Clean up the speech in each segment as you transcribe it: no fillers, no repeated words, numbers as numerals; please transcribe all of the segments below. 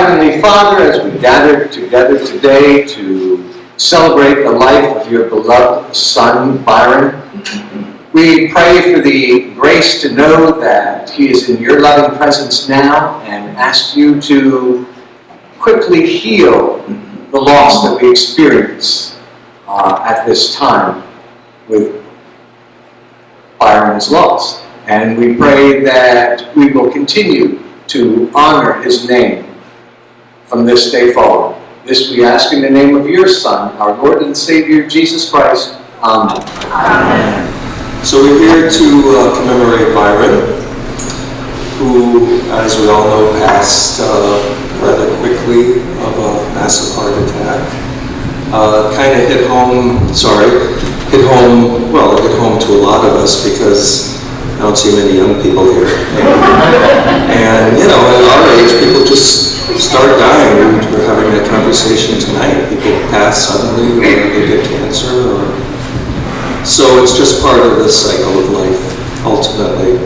Heavenly Father, as we gather together today to celebrate the life of your beloved son, Byron, we pray for the grace to know that he is in your loving presence now, and ask you to quickly heal the loss that we experience at this time with Byron's loss. And we pray that we will continue to honor his name from this day forward. This we ask in the name of your Son, our Lord and Savior, Jesus Christ. Amen. Amen. So we're here to commemorate Byron, who, as we all know, passed rather quickly of a massive heart attack. Kind of hit home to a lot of us because I don't see many young people here. And, you know, at our age, people just start dying. We're having that conversation tonight. People pass suddenly, or they get cancer, so it's just part of the cycle of life, ultimately.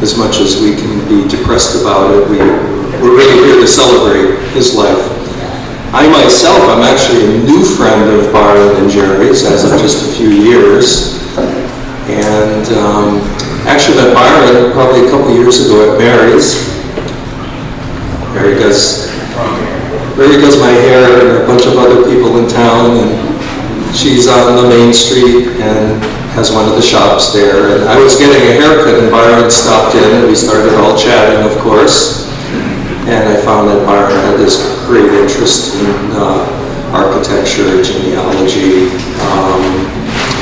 As much as we can be depressed about it, we're really here to celebrate his life. I myself, I'm actually a new friend of Byron and Jerry's as of just a few years. And actually met Byron probably a couple years ago at Mary's. Mary does my hair and a bunch of other people in town, and she's on the main street and has one of the shops there. And I was getting a haircut and Byron stopped in and we started all chatting, of course. And I found that Byron had this great interest in architecture, genealogy,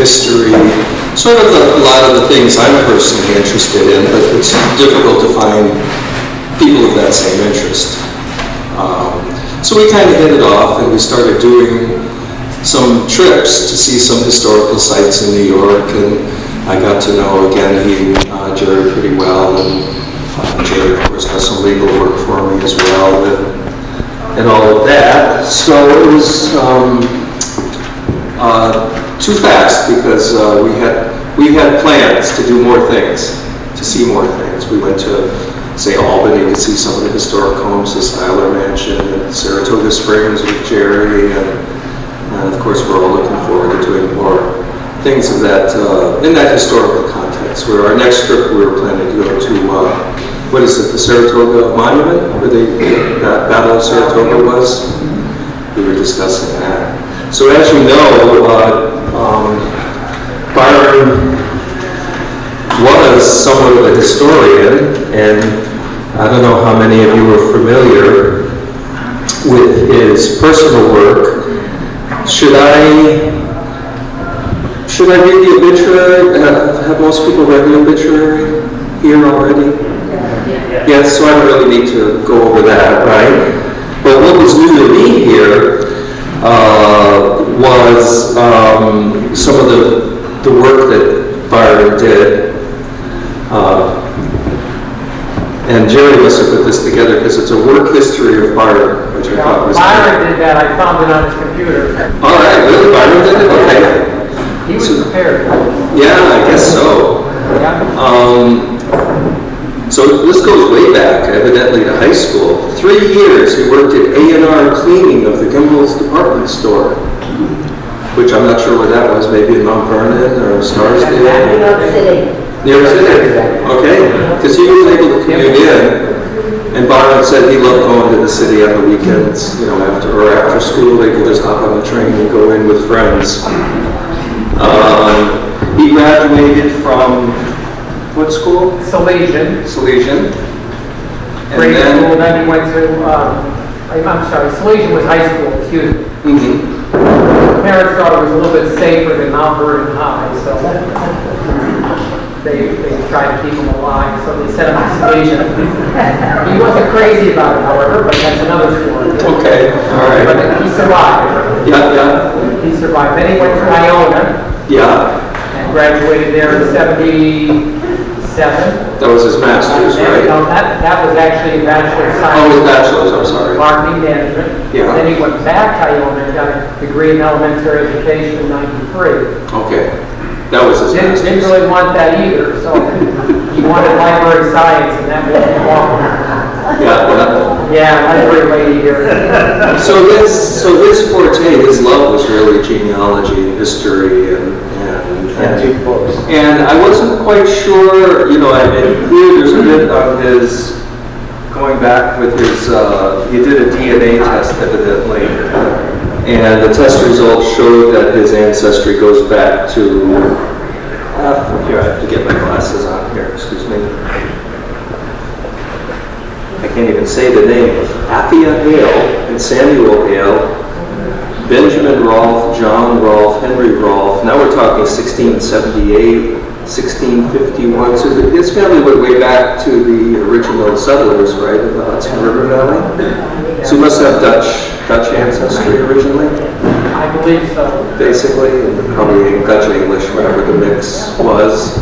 history, sort of a lot of the things I'm personally interested in, but it's difficult to find people of that same interest. So we kind of hit it off and we started doing some trips to see some historical sites in New York, and I got to know, again, Jerry pretty well, and Jerry, of course, does some legal work for me as well, and all of that. So it was too fast because we had plans to do more things, to see more things. We went to, say, Albany to see some of the historic homes, the Styler Mansion, and Saratoga Springs with Jerry, and of course we're all looking forward to doing more things of that in that historical context. Where our next trip we were planning to go to, what is it, the Saratoga Monument, where that Battle of Saratoga was? We were discussing that. So as you know, Byron was somewhat of a historian, and I don't know how many of you are familiar with his personal work. Should I read the obituary? Have most people read the obituary here already? Yes, so I don't really need to go over that, right? But what was new to me here was some of the work that Byron did. And Jerry must have put this together because it's a work history of Byron, which I thought was Byron did that. I found it on his computer. All right, really? Byron did it? Okay. He was prepared. Yeah, I guess so. Yeah. So this goes way back, evidently, to high school. 3 years he worked at A&R cleaning of the Gimbel's department store, which I'm not sure where that was, maybe in Mount Vernon or Scarsdale. New York City. New York City, okay. Because he was able to commute in, and Byron said he loved going to the city on the weekends, you know, after school, they could just hop on the train and go in with friends. He graduated from what school? Salesian. Salesian. And Grade then, school, then he went to, Salesian was high school, excuse me. Parents thought it was a little bit safer than Mount Vernon High, so they tried to keep him alive, so they sent him to Salesian. He wasn't crazy about it, however, but that's another story. Okay, all right. But he survived. Yeah. He survived. Then he went to Iona. Yeah. And graduated there in 77. That was his master's, right? No, that was actually a Bachelor of Science. Oh, his bachelor's, I'm sorry. Marketing Management. Yeah. Then he went back to Iona and got a degree in elementary education in '93. Okay. That was his master's. Didn't really want that either, so he wanted library science, and that wasn't wrong. Yeah. Yeah, that's a great lady here. So his forte, his love was really genealogy and history Antique books. and I wasn't quite sure, I knew there's a bit of his going back with his, he did a DNA test evidently, and the test results showed that his ancestry goes back to, here I have to get my glasses on here, excuse me. I can't even say the name, Athia Hale and Samuel Hale, Benjamin Rolfe, John Rolfe, Henry Rolfe. Now we're talking 1678, 1651. So his family went way back to the original settlers, right, in the Hudson River Valley. So he must have Dutch ancestry originally, I believe so. basically, and probably Dutch English, whatever the mix was.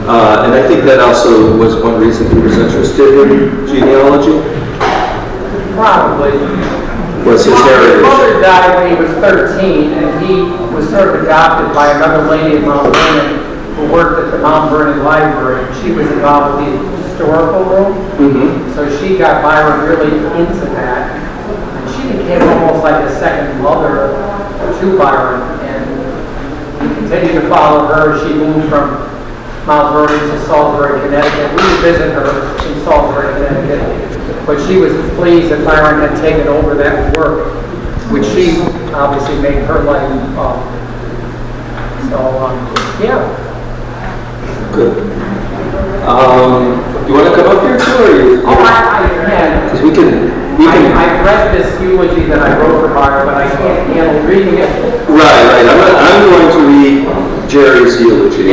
And I think that also was one reason he was interested in genealogy. Probably. Was his His heritage. mother died when he was 13, and he was sort of adopted by another lady in Mount Vernon who worked at the Mount Vernon Library. She was involved with the historical room, Mm-hmm. so she got Byron really into that. And she became almost like a second mother to Byron, and we continued to follow her. She moved from Mount Vernon to Salisbury, Connecticut. We would visit her in Salisbury, Connecticut. But she was pleased that Byron had taken over that work, which she obviously made her life. Yeah. Good. You want to come up here too, or you? Oh, I can. Because we can. I've read this eulogy that I wrote for Byron, but I can't handle reading it. Right. I'm going to read Jerry's eulogy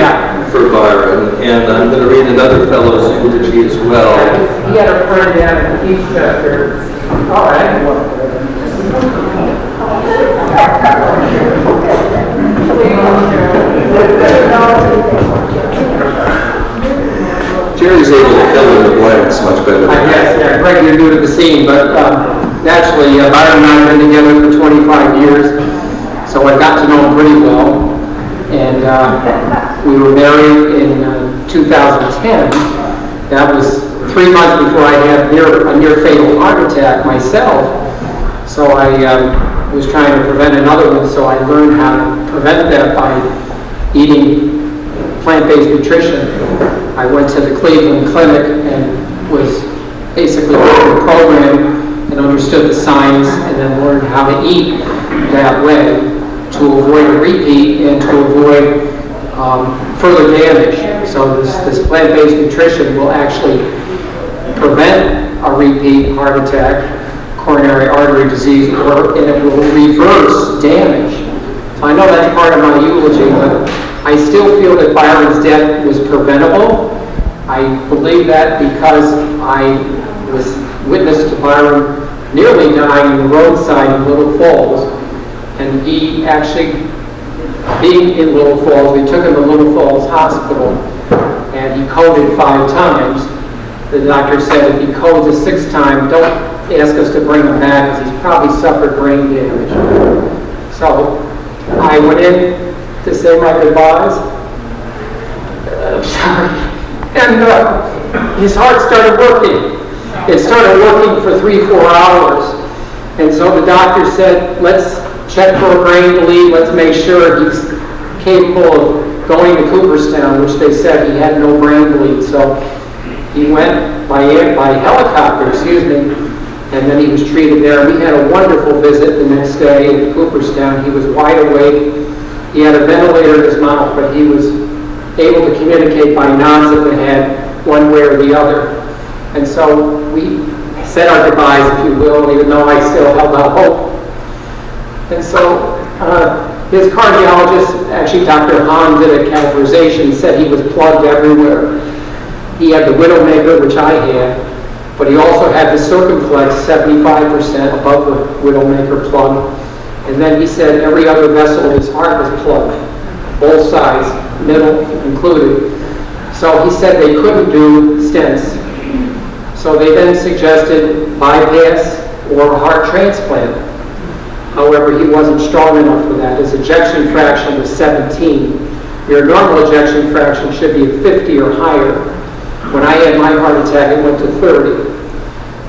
for Byron, and I'm going to read another fellow's eulogy as well. He had a friend down in Eastchester. All right. Jerry's able to fill in the blanks much better than I guess, yeah, Greg, you're new to the scene, but naturally, Byron and I have been together for 25 years, so I got to know him pretty well. And we were married in 2010. That was 3 months before I had a near fatal heart attack myself. So I was trying to prevent another one, so I learned how to prevent that by eating plant-based nutrition. I went to the Cleveland Clinic and was basically given the program and understood the science, and then learned how to eat that way to avoid a repeat and to avoid further damage. So this plant-based nutrition will actually prevent a repeat heart attack, coronary artery disease, and it will reverse damage. So I know that's part of my eulogy, but I still feel that Byron's death was preventable. I believe that because I was witness to Byron nearly dying in the roadside in Little Falls, and he actually, being in Little Falls, we took him to Little Falls Hospital, and he coded 5 times. The doctor said if he codes a 6th time, don't ask us to bring him back because he's probably suffered brain damage. So I went in to say my goodbyes. I'm sorry. And his heart started working. It started working for 3-4 hours. And so the doctor said, let's check for a brain bleed. Let's make sure he's capable of going to Cooperstown, which they said he had no brain bleed. So he went by helicopter, and then he was treated there. We had a wonderful visit the next day in Cooperstown. He was wide awake. He had a ventilator in his mouth, but he was able to communicate by nods of the head, one way or the other. And so we said our goodbyes, if you will, even though I still held out hope. And so his cardiologist, actually Dr. Hahn, did a catheterization, said he was plugged everywhere. He had the Widowmaker, which I had, but he also had the Circumflex 75% above the Widowmaker plug. And then he said every other vessel in his heart was plugged, both sides, middle included. So he said they couldn't do stents. So they then suggested bypass or a heart transplant. However, he wasn't strong enough for that. His ejection fraction was 17. Your normal ejection fraction should be 50 or higher. When I had my heart attack, it went to 30.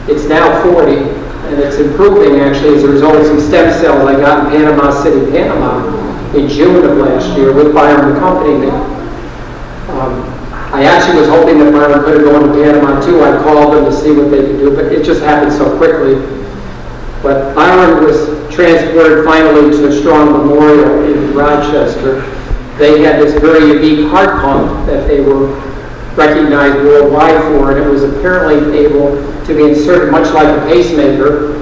It's now 40, and it's improving actually as a result of some stem cells I got in Panama City, Panama in June of last year with Byron accompanying me. I actually was hoping that Byron could have gone to Panama too. I called them to see what they could do, but it just happened so quickly. But Byron was transported finally to Strong Memorial in Rochester. They had this very unique heart pump that they were recognized worldwide for, and it was apparently able to be inserted much like a pacemaker,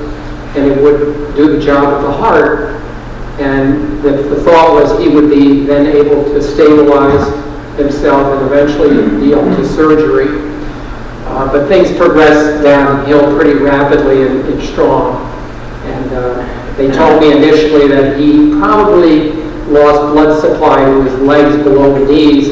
and it would do the job of the heart. And the thought was he would be then able to stabilize himself and eventually be able to surgery. But things progressed downhill pretty rapidly in Strong. And they told me initially that he probably lost blood supply to his legs below the knees,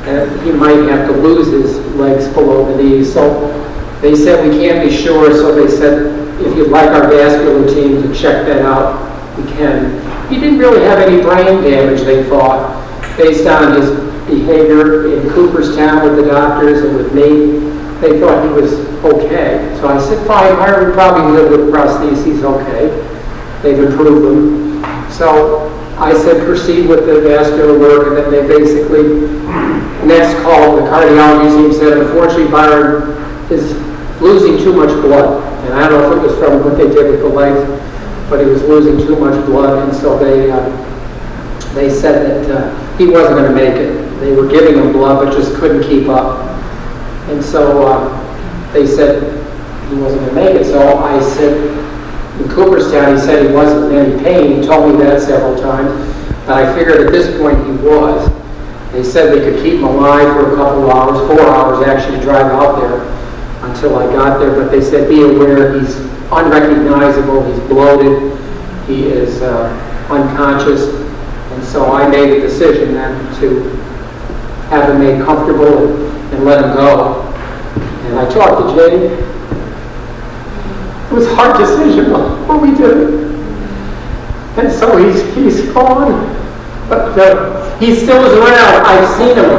and he might have to lose his legs below the knees. So they said, we can't be sure, so they said, if you'd like our vascular team to check that out, we can. He didn't really have any brain damage, they thought, based on his behavior in Cooperstown with the doctors and with me. They thought he was okay. So I said, fine, Byron would probably live with prostheses, okay. They've improved them. So I said, proceed with the vascular work, and then they basically, next call, the cardiology team said, unfortunately, Byron is losing too much blood. And I don't know if it was from what they did with the legs, but he was losing too much blood, and so they said that he wasn't going to make it. They were giving him blood, but just couldn't keep up. And so they said he wasn't going to make it. So I said, in Cooperstown, he said he wasn't in any pain. He told me that several times. And I figured at this point he was. They said they could keep him alive for a couple of hours, 4 hours actually, to drive out there until I got there. But they said, be aware, he's unrecognizable, he's bloated, he is unconscious. And so I made a decision then to have him made comfortable and let him go. And I talked to Jay. It was a hard decision, but we did it. And so he's gone. But he still is around. I've seen him.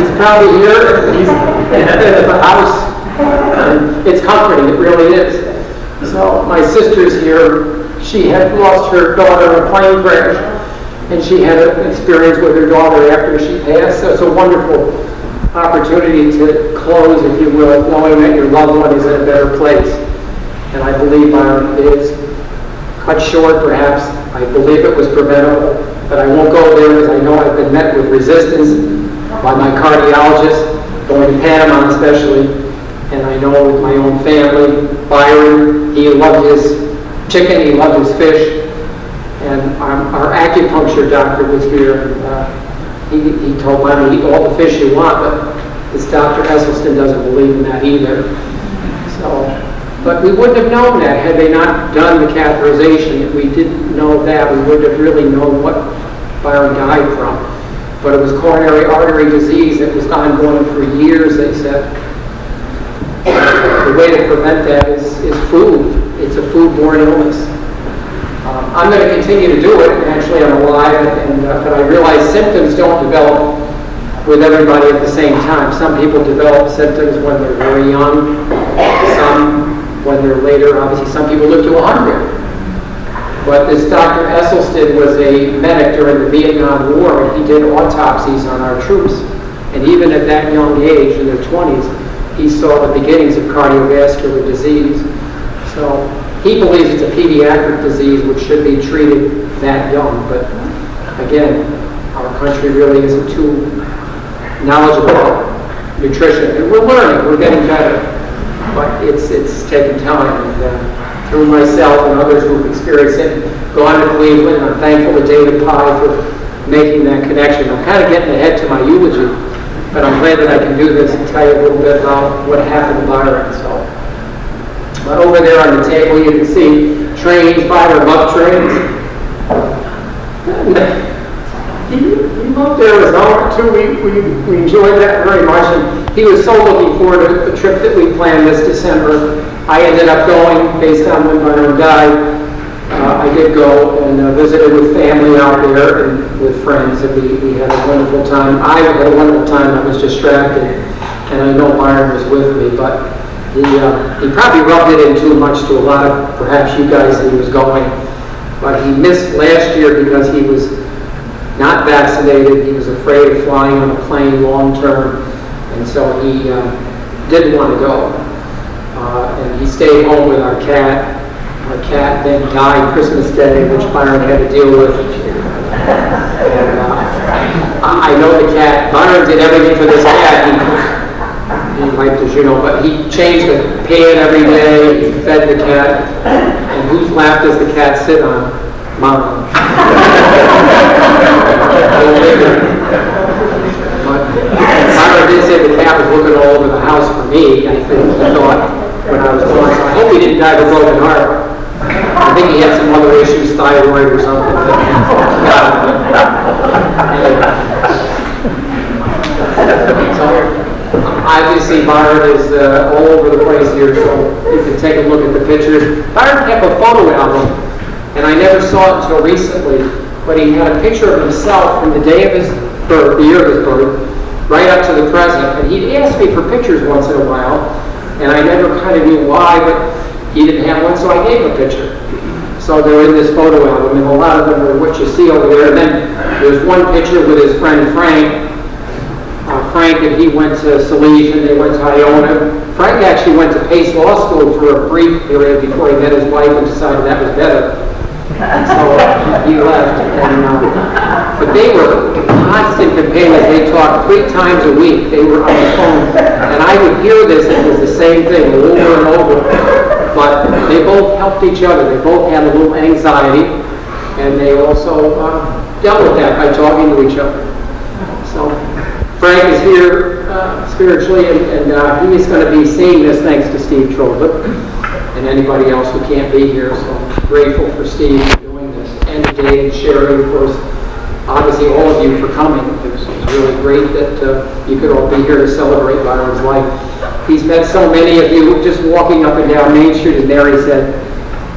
He's probably here. He's at the house. And it's comforting. It really is. So my sister's here. She had lost her daughter in a plane crash, and she had an experience with her daughter after she passed. So it's a wonderful opportunity to close, if you will, knowing that your loved one is in a better place. And I believe Byron is. Cut short, perhaps. I believe it was preventable, but I won't go there because I know I've been met with resistance by my cardiologist, going to Panama especially, and I know with my own family. Byron, he loved his chicken, he loved his fish, and our acupuncture doctor was here. He told Byron, eat all the fish you want, but this Dr. Esselstyn doesn't believe in that either. But we wouldn't have known that had they not done the catheterization. If we didn't know that, we wouldn't have really known what Byron died from. But it was coronary artery disease that was ongoing for years, they said. The way to prevent that is food. It's a foodborne illness. I'm going to continue to do it. Actually, I'm alive, but I realize symptoms don't develop with everybody at the same time. Some people develop symptoms when they're very young, some when they're later. Obviously, some people live to 100. But this Dr. Esselstyn was a medic during the Vietnam War, and he did autopsies on our troops. And even at that young age, in their 20s, he saw the beginnings of cardiovascular disease. So he believes it's a pediatric disease which should be treated that young. But again, our country really isn't too knowledgeable about nutrition. And we're learning, we're getting better. But it's taken time. And through myself and others who've experienced it, gone to Cleveland, and I'm thankful to David Pye for making that connection. I'm kind of getting ahead to my eulogy, but I'm glad that I can do this and tell you a little bit about what happened to Byron. But over there on the table, you can see trains. Byron loved trains. He loved Arizona too. We enjoyed that very much, and he was so looking forward to the trip that we planned this December. I ended up going based on when Byron died. I did go and visited with family out there and with friends, and we had a wonderful time. I had a wonderful time. I was distracted, and I know Byron was with me, but He probably rubbed it in too much to a lot of perhaps you guys that he was going, but he missed last year because he was not vaccinated. He was afraid of flying on a plane long term, and so he didn't want to go. And he stayed home with our cat. Our cat then died Christmas Day, which Byron had to deal with. And I know the cat. Byron did everything for this cat. He wiped his, but he changed the pan every day. He fed the cat. And whose lap does the cat sit on? Mine. But Byron did say the cat was looking all over the house for me. I think he thought when I was born. So I hope he didn't die of a broken heart. I think he had some other issues, thyroid or something. So obviously Byron is all over the place here, so you can take a look at the pictures. Byron kept a photo album, and I never saw it until recently, but he had a picture of himself from the day of his birth, the year of his birth, right up to the present. And he'd ask me for pictures once in a while, and I never kind of knew why, but he didn't have one, so I gave him a picture. So they're in this photo album, and a lot of them are what you see over there. And then there's one picture with his friend Frank. Frank and he went to Salesian, they went to Iona. Frank actually went to Pace Law School for a brief period before he met his wife and decided that was better. So he left. But they were constant companions. They talked 3 times a week. They were on the phone. And I would hear this, and it was the same thing over and over. But they both helped each other. They both had a little anxiety. And they also dealt with that by talking to each other. So Frank is here spiritually, and he is going to be seeing this thanks to J.S.Trodler and anybody else who can't be here. So I'm grateful for Steve for doing this, and Dave and Sherry, of course, obviously all of you for coming. It was really great that you could all be here to celebrate Byron's life. He's met so many of you just walking up and down Main Street, and Mary said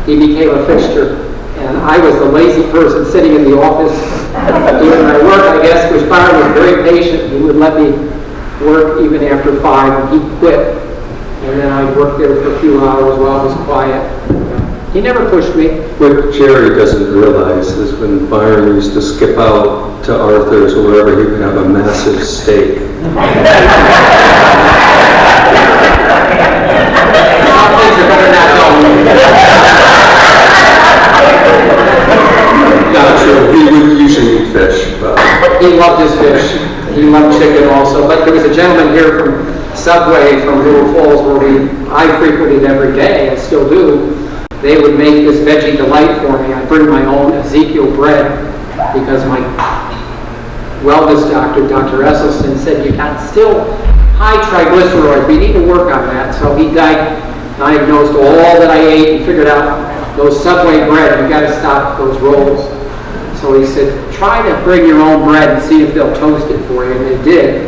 he became a fixture. And I was the lazy person sitting in the office doing my work, I guess, which Byron was very patient. He would let me work even after 5, and he quit. And then I'd work there for a few hours while it was quiet. He never pushed me. What Jerry doesn't realize is when Byron used to skip out to Arthur's or wherever, he would have a massive steak. Some things are better not known. Not true. He would usually eat fish. But He loved his fish. He loved chicken also. But there was a gentleman here from Subway from Little Falls where I frequented every day, I still do. They would make this veggie delight for me. I bring my own Ezekiel bread because my wellness doctor, Dr. Esselstyn, said you got still high triglycerides. We need to work on that. So he diagnosed all that I ate and figured out those Subway bread, you got to stop those rolls. So he said, try to bring your own bread and see if they'll toast it for you. And they did.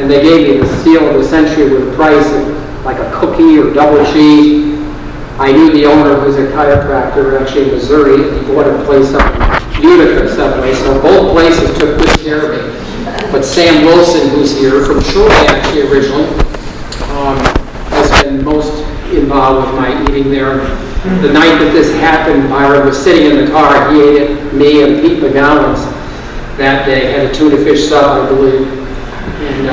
And they gave me the seal of the century with a price of like a cookie or double cheese. I knew the owner who's a chiropractor actually in Missouri. He bought a place up in Utica Subway. So both places took good care of me. But Sam Wilson, who's here from Shirley actually originally, has been most involved with my eating there. The night that this happened, Byron was sitting in the car. He ate it, me and Pete McGowan's that day, had a tuna fish sub, I believe. And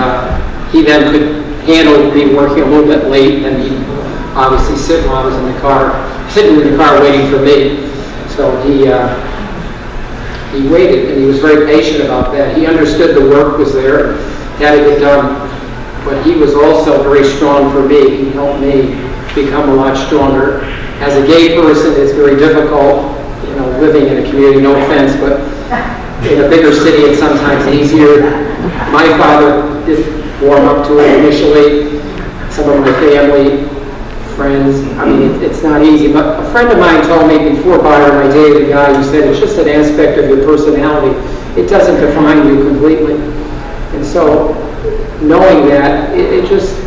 he then could handle me working a little bit late, and he obviously sitting while I was in the car waiting for me. So he waited, and he was very patient about that. He understood the work was there, had to get done. But he was also very strong for me. He helped me become a lot stronger. As a gay person, it's very difficult, living in a community, no offense, but in a bigger city, it's sometimes easier. My father did warm up to it initially. Some of my family, friends, it's not easy. But a friend of mine told me before Byron, I dated a guy who said it's just an aspect of your personality. It doesn't define you completely. And so, knowing that, it's just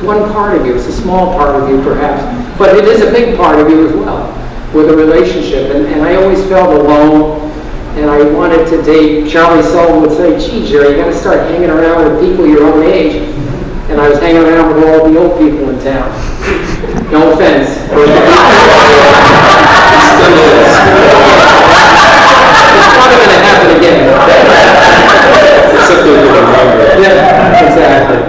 one part of you. It's a small part of you, perhaps. But it is a big part of you as well, with a relationship. And I always felt alone, and I wanted to date. Charlie Sullivan would say, gee, Jerry, you got to start hanging around with people your own age. and I was hanging around with all the old people in town. No offense. It's probably going to happen again. Except they're getting younger. Yeah, exactly.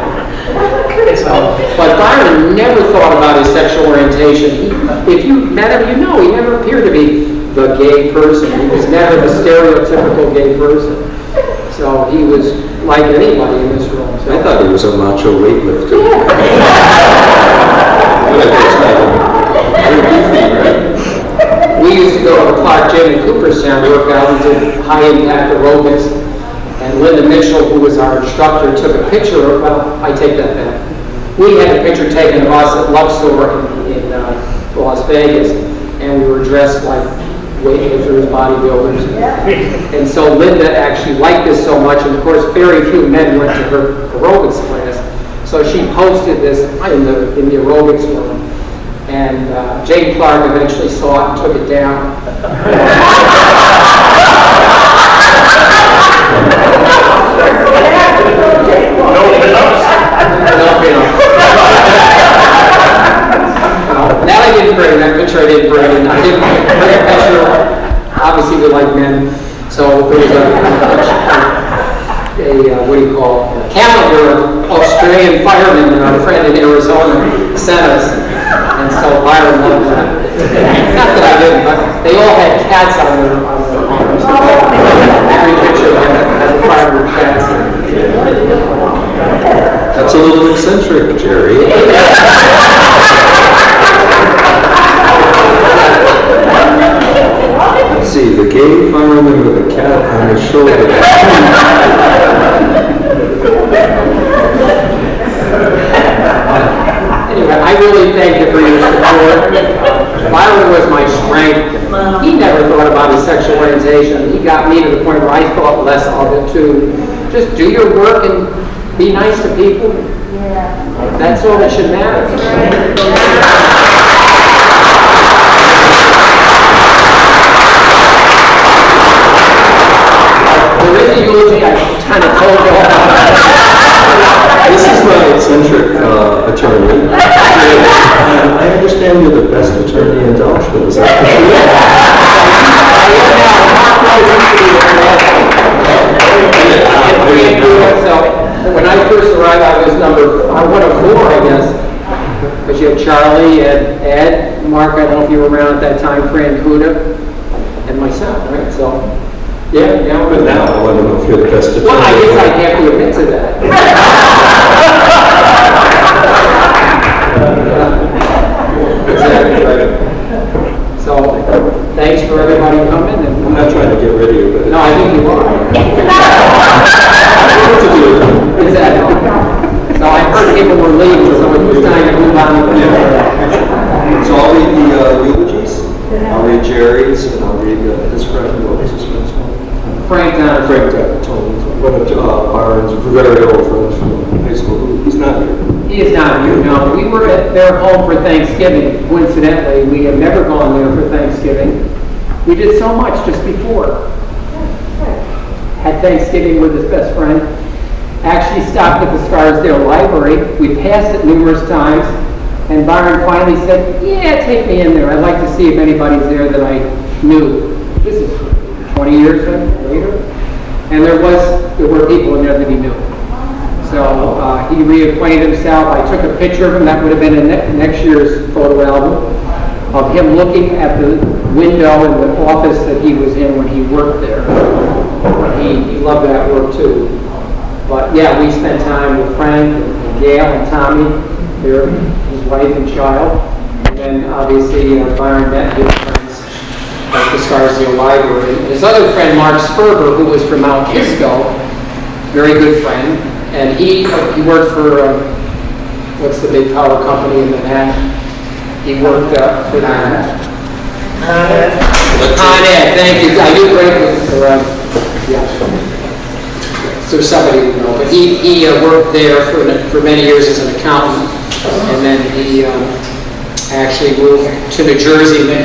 But Byron never thought about his sexual orientation. If you met him, you know he never appeared to be the gay person. He was never the stereotypical gay person. So he was like anybody in this room. So. I thought he was a macho weightlifter. We used to go to the Clark Gym in Cooperstown, work out and did high-impact aerobics. And Linda Mitchell, who was our instructor, took a picture of, well, I take that back. We had a picture taken of us at Luxor in Las Vegas, and we were dressed like weightlifters, bodybuilders. And so Linda actually liked this so much, and of course very few men went to her aerobics class. So she posted this in the aerobics room, and Jane Clark eventually saw it and took it down. That I didn't bring, that picture I didn't bring, and I didn't bring a picture. Obviously we like men, so there was what do you call it, a calendar of Australian firemen that our friend in Arizona sent us, and so Byron loved that. Not that I didn't, but they all had cats on their arms. Every picture has a fireman with cats. That's a little eccentric, Jerry. Let's see, the gay fireman with a cat on his shoulder. Anyway, I really thank you for your support. Byron was my strength. He never thought about his sexual orientation. He got me to the point where I thought less of it too. Just do your work and be nice to people. That's all that should matter. There is a eulogy I kind of told you all about. This is my eccentric attorney. I understand you're the best attorney in Dalsville. Is that So when I first arrived, I was one of four, I guess. Because you had Charlie and Ed, Mark, I don't know if you were around at that time, Fran Kuda, and myself, right? So, yeah. But now I want to know if you're the best attorney. Well, I guess I'd have to admit to that. Exactly right. So, thanks for everybody coming. And I'm not trying to get rid of you, but... no, I think you are. What to do? Exactly. So I heard people were leaving, so it was time to move on. So I'll read the eulogies. I'll read Jerry's, and I'll read his friend. What was his friend's name? Frank Donovan. Frank Donovan. One of Byron's very old friends from high school. He's not here. He is not here, no. We were at their home for Thanksgiving. Coincidentally, we had never gone there for Thanksgiving. We did so much just before. Had Thanksgiving with his best friend. Actually stopped at the Scarsdale Library. We passed it numerous times. And Byron finally said, yeah, take me in there. I'd like to see if anybody's there that I knew. This is 20 years later. And there were people in there that he knew. So he reacquainted himself. I took a picture of him. That would have been in next year's photo album of him looking at the window in the office that he was in when he worked there. He loved that work too. But yeah, we spent time with Frank and Gail and Tommy, his wife and child. And then obviously Byron met his friends at the Scarsdale Library. His other friend, Mark Sperber, who was from Mount Kisco, very good friend. And he worked for, what's the big power company in Manhattan? He worked for that. Con Ed, thank you. I knew Greg was so somebody would know. But he worked there for many years as an accountant. And then he actually moved to New Jersey. And then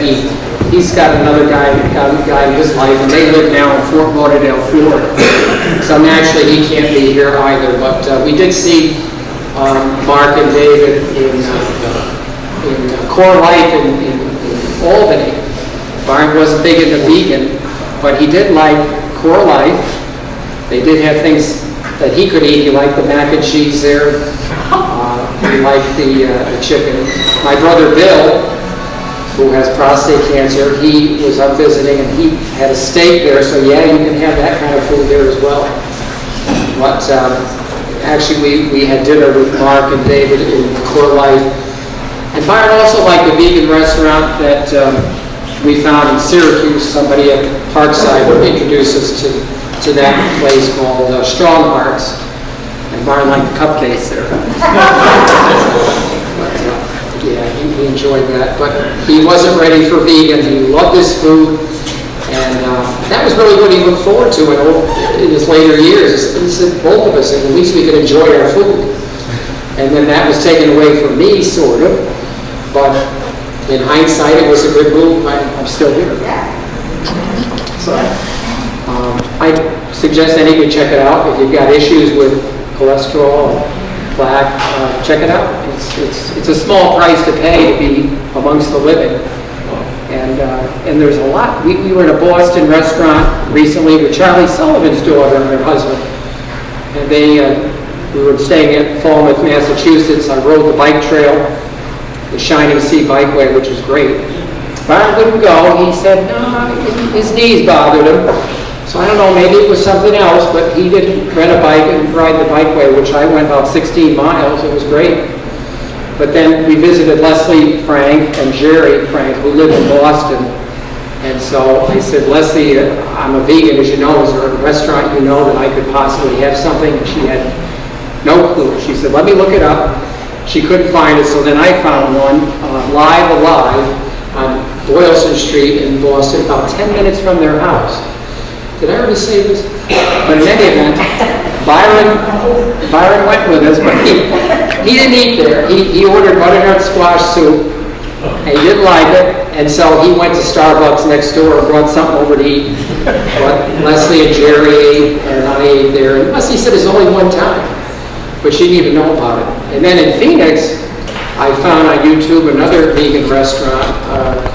he's got another guy in his life. And they live now in Fort Lauderdale, Florida. So naturally he can't be here either. But we did see Mark and David in Core Life in Albany. Byron wasn't big into vegan, but he did like Core Life. They did have things that he could eat. He liked the mac and cheese there. He liked the chicken. My brother Bill, who has prostate cancer, he was up visiting and he had a steak there, so yeah, you can have that kind of food there as well. But actually we had dinner with Mark and David in Core Life. And Byron also liked a vegan restaurant that we found in Syracuse. Somebody at Parkside would introduce us to that place called Strong Hearts. And Byron liked the cupcakes there. Yeah, he enjoyed that. But he wasn't ready for vegan. He loved his food. And that was really what he looked forward to in his later years. He said, both of us, at least we could enjoy our food. And then that was taken away from me, sort of. But in hindsight, it was a good move. I'm still here. So I suggest anybody check it out. If you've got issues with cholesterol, plaque, check it out. It's a small price to pay to be amongst the living. And there's a lot. We were in a Boston restaurant recently with Charlie Sullivan's daughter and her husband. And we were staying at Falmouth, Massachusetts. I rode the bike trail, the Shining Sea Bikeway, which was great. Byron wouldn't go. He said, no, his knees bothered him. So I don't know, maybe it was something else, but he didn't rent a bike and ride the bikeway, which I went about 16 miles. It was great. But then we visited Leslie Frank and Jerry Frank, who live in Boston. And so I said, Leslie, I'm a vegan, as you know. Is there a restaurant you know that I could possibly have something? And she had no clue. She said, let me look it up. She couldn't find it, so then I found one, Live Alive, on Boylston Street in Boston, about 10 minutes from their house. Did I already say this? But in any event, Byron went with us, but he didn't eat there. He ordered butternut squash soup, and he didn't like it, and so he went to Starbucks next door and brought something over to eat. But Leslie and Jerry ate, and I ate there. And Leslie said it's only one time, but she didn't even know about it. And then in Phoenix, I found on YouTube another vegan restaurant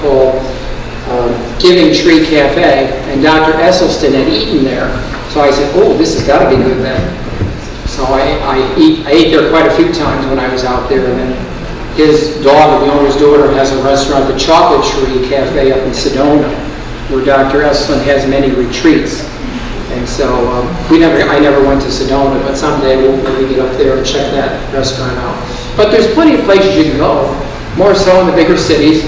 called Giving Tree Cafe, and Dr. Esselstyn had eaten there. So I said, oh, this has got to be good then. So I ate there quite a few times when I was out there. And then his daughter, the owner's daughter, has a restaurant, the Chocolate Tree Cafe up in Sedona, where Dr. Esselstyn has many retreats. And so I never went to Sedona, but someday we'll maybe get up there and check that restaurant out. But there's plenty of places you can go, more so in the bigger cities.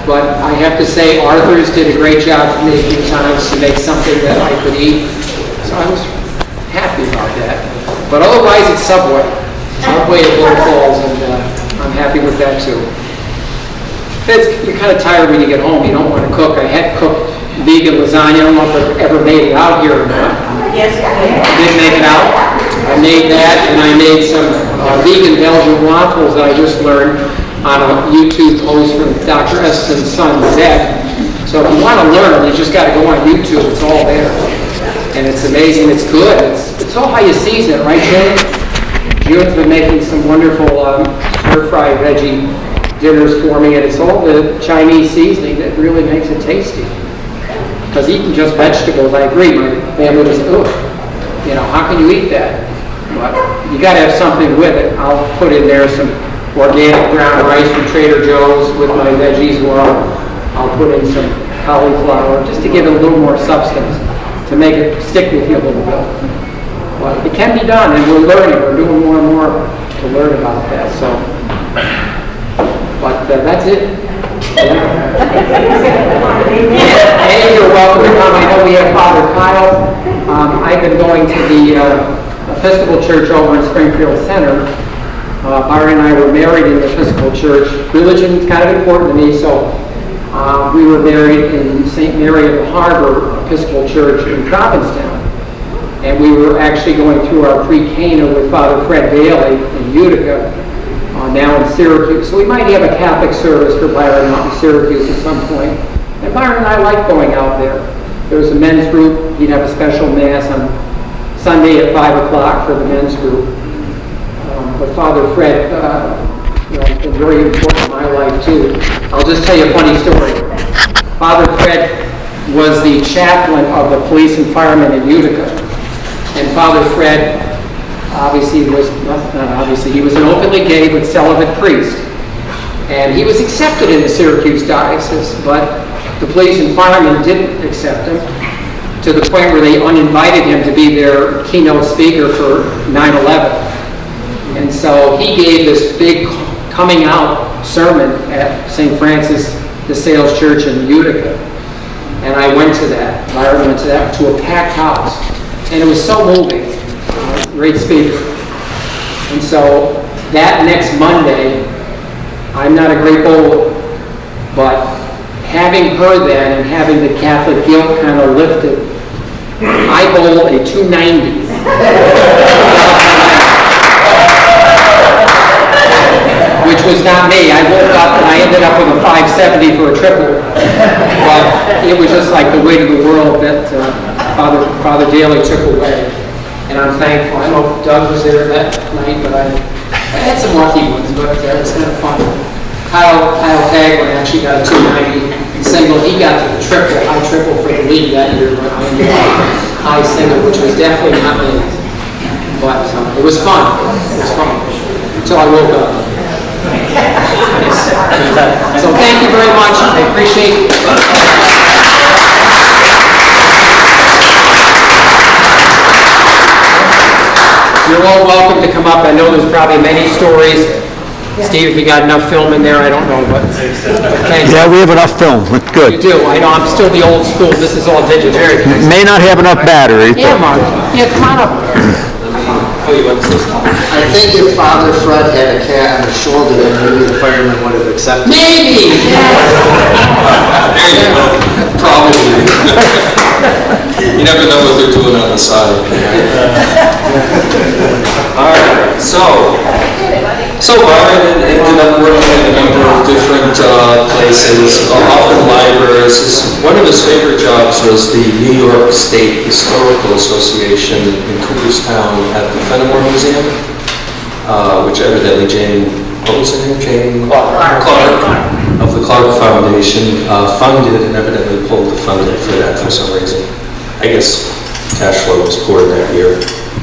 But I have to say, Arthur's did a great job for me a few times to make something that I could eat. So I was happy about that. But otherwise, it's Subway. Subway at Little Falls, and I'm happy with that too. You're kind of tired when you get home. You don't want to cook. I had cooked vegan lasagna. I don't know if I've ever made it out here or not. Yes, I did make it out. I made that, and I made some vegan Belgian waffles that I just learned on a YouTube post from Dr. Esselstyn's son, Zed. So if you want to learn, you just got to go on YouTube. It's all there. And it's amazing. It's good. It's all how you season it, right, Jim? Judith's been making some wonderful stir-fried veggie dinners for me, and it's all the Chinese seasoning that really makes it tasty. Because eating just vegetables, I agree, my family was, ugh, how can you eat that? But you got to have something with it. I'll put in there some organic brown rice from Trader Joe's with my veggies, or I'll put in some cauliflower just to give it a little more substance, to make it stick with you a little bit. But it can be done, and we're learning. We're doing more and more to learn about that. So, but that's it. Hey, you're welcome to come. I know we have Father Kyle. I've been going to the Episcopal Church over in Springfield Center. Byron and I were married in the Episcopal Church. Religion is kind of important to me, so we were married in St. Mary of the Harbor Episcopal Church in Provincetown. And we were actually going through our pre-Cana with Father Fred Bailey in Utica, now in Syracuse. So we might have a Catholic service for Byron out in Syracuse at some point. And Byron and I like going out there. There was a men's group. He'd have a special mass on Sunday at 5 o'clock for the men's group. but Father Fred, has been very important in my life too. I'll just tell you a funny story. Father Fred was the chaplain of the police and firemen in Utica. And Father Fred, he was an openly gay but celibate priest. And he was accepted in the Syracuse diocese, but the police and firemen didn't accept him, to the point where they uninvited him to be their keynote speaker for 9/11. And so he gave this big coming out sermon at St. Francis de Sales Church in Utica. And I went to that. Byron went to that, to a packed house. And it was so moving. Great speaker. And so that next Monday, I'm not a great bowler, but having her then and having the Catholic guilt kind of lifted, I bowled a 290. Which was not me. I woke up and I ended up with a 570 for a triple. But it was just like the weight of the world that Father Daly took away. And I'm thankful. I don't know if Doug was there that night, but I had some lucky ones, but it's kind of fun. Kyle Hagler actually got a 290 single. He got the high triple for the league that year, but I ended up high single, which was definitely not me. But it was fun. It was fun. Until I woke up. So thank you very much. I appreciate it. You're all welcome to come up. I know there's probably many stories. Steve, if you got enough film in there, I don't know, but thanks. Yeah, we have enough film. It's good. You do. I know. I'm still the old school. This is all digital. May not have enough battery. Yeah, Mark. Yeah, come on up. I think if Father Fred had a cat on his shoulder, then maybe the firemen would have accepted it. Maybe. There you go. Probably. You never know what they're doing on the side. All right, so Byron ended up working at a number of different places, often libraries. One of his favorite jobs was the New York State Historical Association in Cooperstown at the Fenimore Museum, which evidently what was her name? Jane Clark of the Clark Foundation funded and evidently pulled the funding for that for some reason. I guess cash flow was poor that year.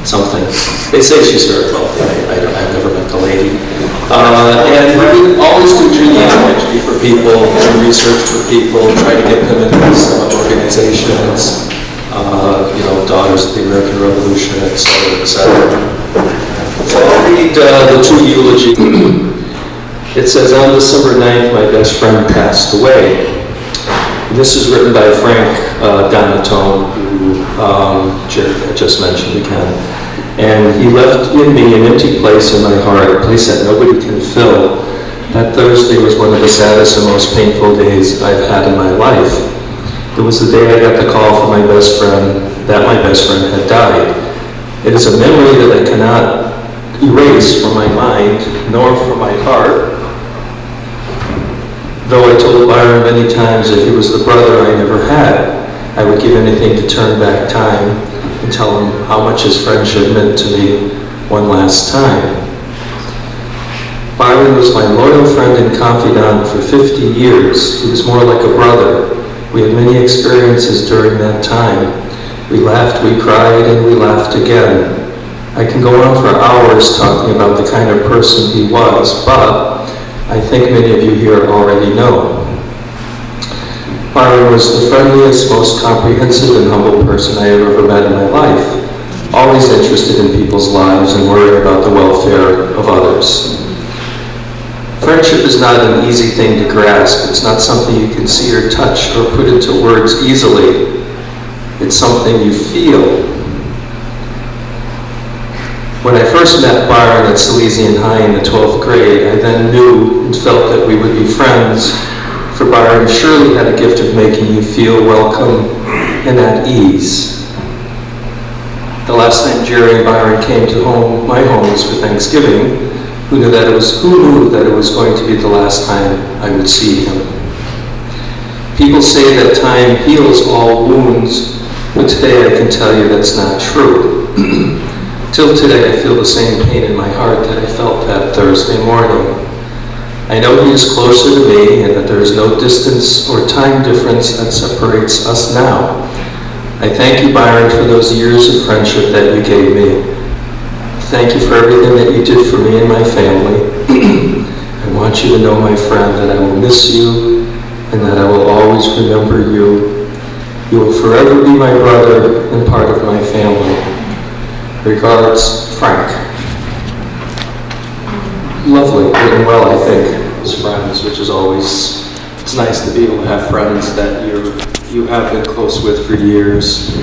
Something. They say she's very wealthy. I've never met the lady. And he would always do genealogy for people, do research for people, try to get them into some organizations, Daughters of the American Revolution, etc., etc. So I'll read the two eulogy. It says, on December 9th, my best friend passed away. This is written by Frank Donatone, who Jerry just mentioned again. And he left in me an empty place in my heart, a place that nobody can fill. That Thursday was one of the saddest and most painful days I've had in my life. It was the day I got the call from my best friend that my best friend had died. It is a memory that I cannot erase from my mind, nor from my heart. Though I told Byron many times that he was the brother I never had, I would give anything to turn back time and tell him how much his friendship meant to me one last time. Byron was my loyal friend and confidant for 50 years. He was more like a brother. We had many experiences during that time. We laughed, we cried, and we laughed again. I can go on for hours talking about the kind of person he was, but I think many of you here already know. Byron was the friendliest, most comprehensive and humble person I have ever met in my life, always interested in people's lives and worried about the welfare of others. Friendship is not an easy thing to grasp. It's not something you can see or touch or put into words easily. It's something you feel. When I first met Byron at Salesian High in the 12th grade, I then knew and felt that we would be friends, for Byron surely had a gift of making you feel welcome and at ease. The last time Jerry and Byron came to my home was for Thanksgiving. Who knew that it was going to be the last time I would see him? People say that time heals all wounds, but today I can tell you that's not true. Till today, I feel the same pain in my heart that I felt that Thursday morning. I know he is closer to me and that there is no distance or time difference that separates us now. I thank you, Byron, for those years of friendship that you gave me. Thank you for everything that you did for me and my family. I want you to know, my friend, that I will miss you and that I will always remember you. You will forever be my brother and part of my family. Regards, Frank. Lovely, written well, I think, as friends, which is always, it's nice to be able to have friends that you have been close with for years,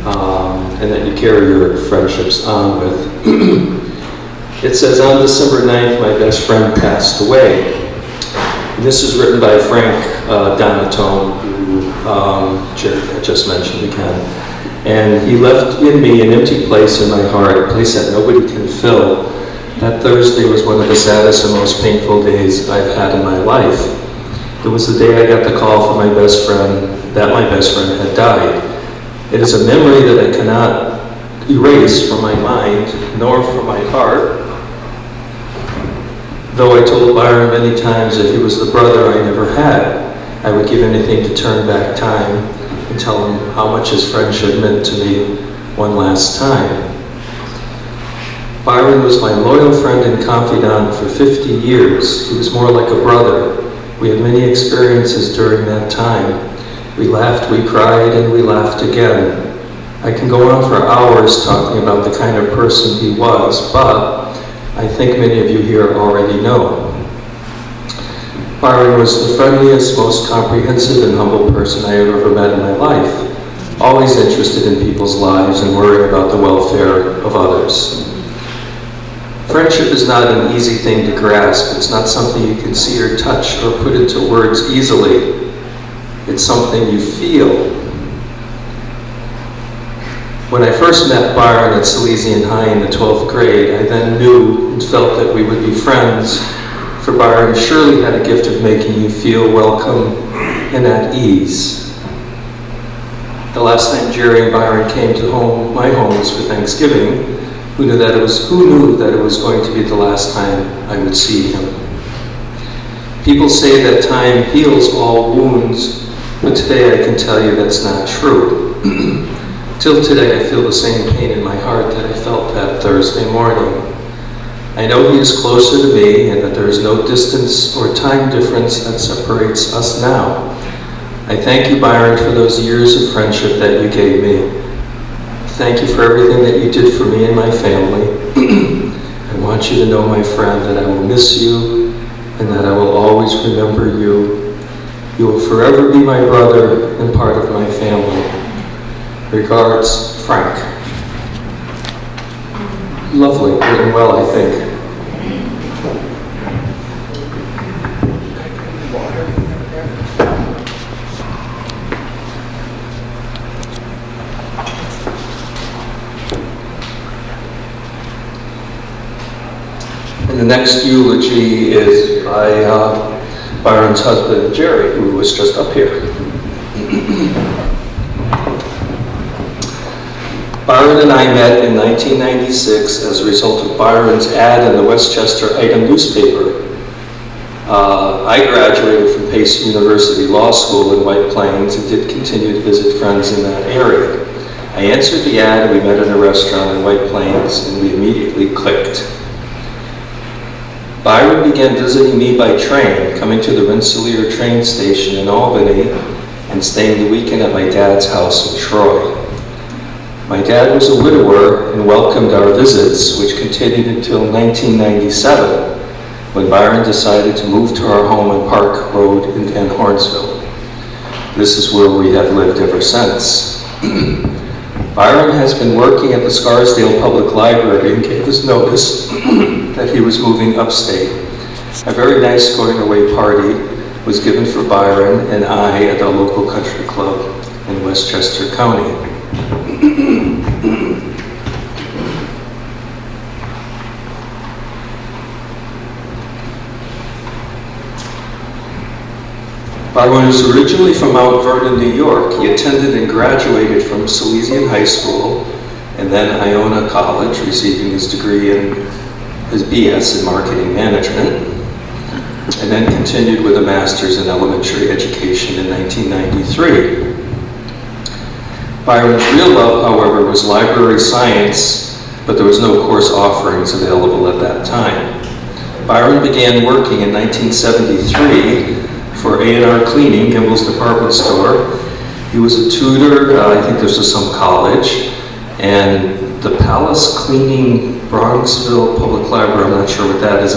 and that you carry your friendships on with. It says, on December 9th, my best friend passed away. And this is written by Frank Donatone, who Jerry had just mentioned again. And he left in me an empty place in my heart, a place that nobody can fill. That Thursday was one of the saddest and most painful days I've had in my life. It was the day I got the call from my best friend that my best friend had died. It is a memory that I cannot erase from my mind, nor from my heart. Though I told Byron many times that he was the brother I never had, I would give anything to turn back time and tell him how much his friendship meant to me one last time. Byron was my loyal friend and confidant for 50 years. He was more like a brother. We had many experiences during that time. We laughed, we cried, and we laughed again. I can go on for hours talking about the kind of person he was, but I think many of you here already know. Byron was the friendliest, most comprehensive and humble person I have ever met in my life, always interested in people's lives and worried about the welfare of others. Friendship is not an easy thing to grasp. It's not something you can see or touch or put into words easily. It's something you feel. When I first met Byron at Salesian High in the 12th grade, I then knew and felt that we would be friends, for Byron surely had a gift of making you feel welcome and at ease. The last time Jerry and Byron came to my home was for Thanksgiving. Who knew that it was going to be the last time I would see him? People say that time heals all wounds, but today I can tell you that's not true. Till today, I feel the same pain in my heart that I felt that Thursday morning. I know he is closer to me and that there is no distance or time difference that separates us now. I thank you, Byron, for those years of friendship that you gave me. Thank you for everything that you did for me and my family. I want you to know, my friend, that I will miss you and that I will always remember you. You will forever be my brother and part of my family. Regards, Frank. Lovely, written well, I think. And the next eulogy is by Byron's husband, Jerry, who was just up here. Byron and I met in 1996 as a result of Byron's ad in the Westchester Item newspaper. I graduated from Pace University Law School in White Plains and did continue to visit friends in that area. I answered the ad, we met in a restaurant in White Plains, and we immediately clicked. Byron began visiting me by train, coming to the Rensselaer train station in Albany and staying the weekend at my dad's house in Troy. My dad was a widower and welcomed our visits, which continued until 1997, when Byron decided to move to our home on Park Road in Van Hornsville. This is where we have lived ever since. Byron has been working at the Scarsdale Public Library and gave us notice that he was moving upstate. A very nice going-away party was given for Byron and I at the local country club in Westchester County. Byron was originally from Mount Vernon, New York. He attended and graduated from Salesian High School, and then Iona College, receiving his degree in his BS in Marketing Management, and then continued with a master's in elementary education in 1993. Byron's real love, however, was library science, but there was no course offerings available at that time. Byron began working in 1973 for A&R Cleaning, Gimbel's department store. He was a tutor, I think this was some college, and the Palace Cleaning Bronxville Public Library, I'm not sure what that is.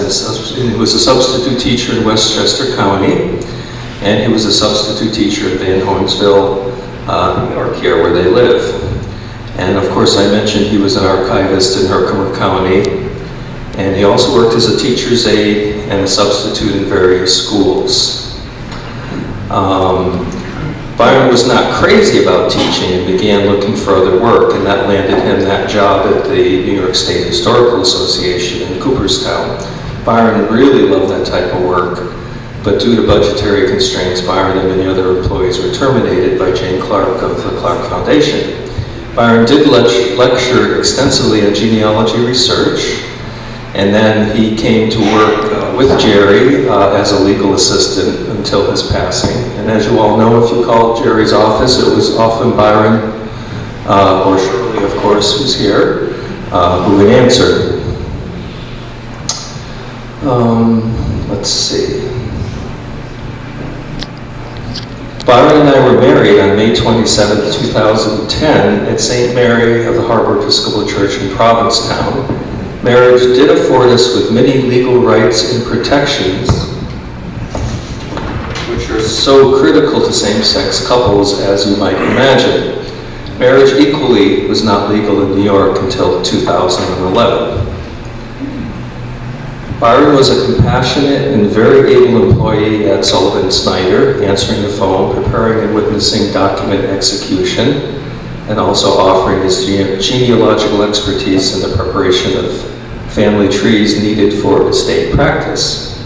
He was a substitute teacher in Westchester County, and he was a substitute teacher at Van Hornsville, New York, here where they live. And of course, I mentioned he was an archivist in Herkimer County, and he also worked as a teacher's aide and a substitute in various schools. Byron was not crazy about teaching and began looking for other work, and that landed him that job at the New York State Historical Association in Cooperstown. Byron really loved that type of work, but due to budgetary constraints, Byron and many other employees were terminated by Jane Clark of the Clark Foundation. Byron did lecture extensively on genealogy research, and then he came to work with Jerry as a legal assistant until his passing. And as you all know, if you called Jerry's office, it was often Byron, or Shirley, of course, who's here, who would answer. Let's see. Byron and I were married on May 27, 2010 at St. Mary of the Harbor Episcopal Church in Provincetown. Marriage did afford us with many legal rights and protections, which are so critical to same-sex couples as you might imagine. Marriage equally was not legal in New York until 2011. Byron was a compassionate and very able employee at Sullivan Snyder, answering the phone, preparing and witnessing document execution, and also offering his genealogical expertise in the preparation of family trees needed for estate practice.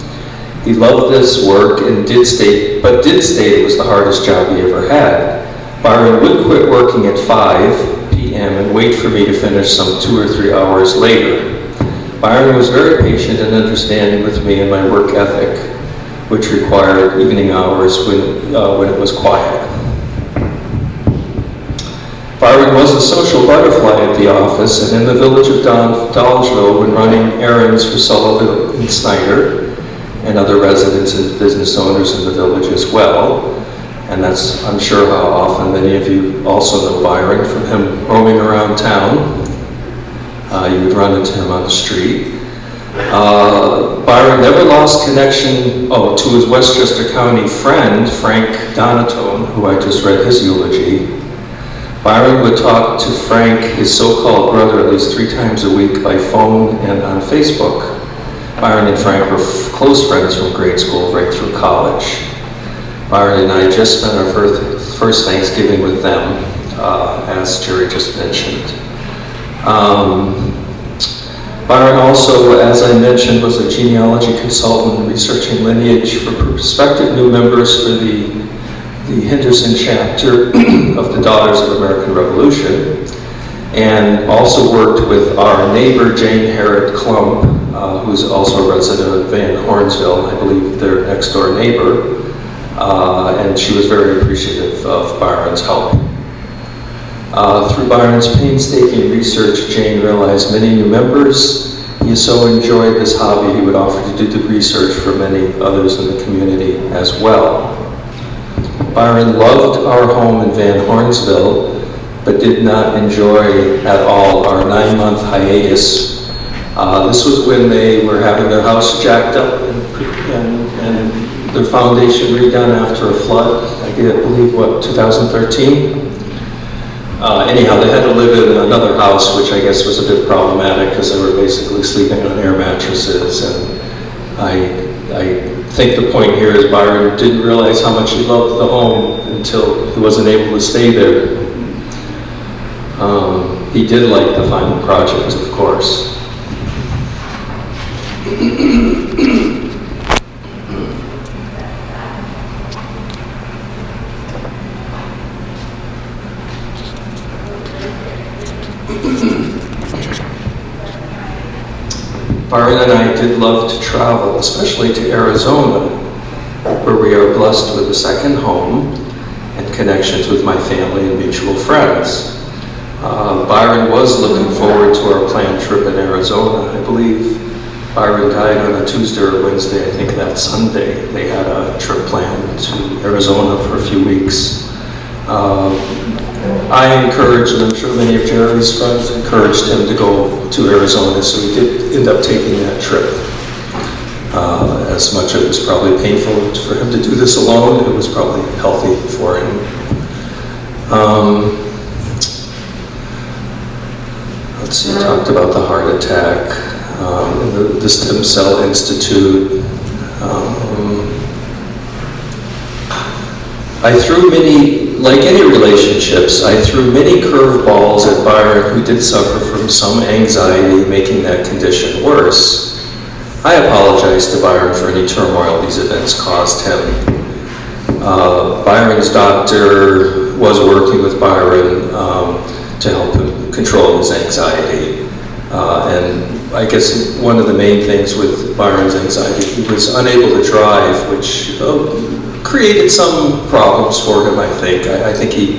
He loved this work and did state it was the hardest job he ever had. Byron would quit working at 5 p.m. and wait for me to finish some 2 or 3 hours later. Byron was very patient and understanding with me and my work ethic, which required evening hours when it was quiet. Byron was a social butterfly at the office and in the village of Dolgeville when running errands for Sullivan and Snyder and other residents and business owners in the village as well. And that's, I'm sure, how often many of you also know Byron from him roaming around town. You would run into him on the street. Byron never lost connection to his Westchester County friend, Frank Donatone, who I just read his eulogy. Byron would talk to Frank, his so-called brother, at least 3 times a week by phone and on Facebook. Byron and Frank were close friends from grade school right through college. Byron and I just spent our first Thanksgiving with them, as Jerry just mentioned. Byron also, as I mentioned, was a genealogy consultant researching lineage for prospective new members for the Henderson chapter of the Daughters of the American Revolution, and also worked with our neighbor Jane Harriet Klump, who's also a resident of Van Hornsville, I believe their next door neighbor, and she was very appreciative of Byron's help. Through Byron's painstaking research, Jane realized many new members. He so enjoyed this hobby, he would offer to do the research for many others in the community as well. Byron loved our home in Van Hornsville, but did not enjoy at all our 9-month hiatus. This was when they were having their house jacked up and their foundation redone after a flood, I believe, 2013? Anyhow, they had to live in another house, which I guess was a bit problematic because they were basically sleeping on air mattresses. And I think the point here is Byron didn't realize how much he loved the home until he wasn't able to stay there. He did like the final project, of course. Byron and I did love to travel, especially to Arizona, where we are blessed with a second home and connections with my family and mutual friends. Byron was looking forward to our planned trip in Arizona. I believe Byron died on a Tuesday or Wednesday. I think that Sunday they had a trip planned to Arizona for a few weeks. I encouraged, and I'm sure many of Jerry's friends encouraged him to go to Arizona, so he did end up taking that trip. As much as it was probably painful for him to do this alone, it was probably healthy for him. Let's see, talked about the heart attack, the Stem Cell Institute. I threw many, like any relationships, I threw many curveballs at Byron, who did suffer from some anxiety, making that condition worse. I apologize to Byron for any turmoil these events caused him. Byron's doctor was working with Byron to help him control his anxiety. And I guess one of the main things with Byron's anxiety, he was unable to drive, which created some problems for him, I think. I think he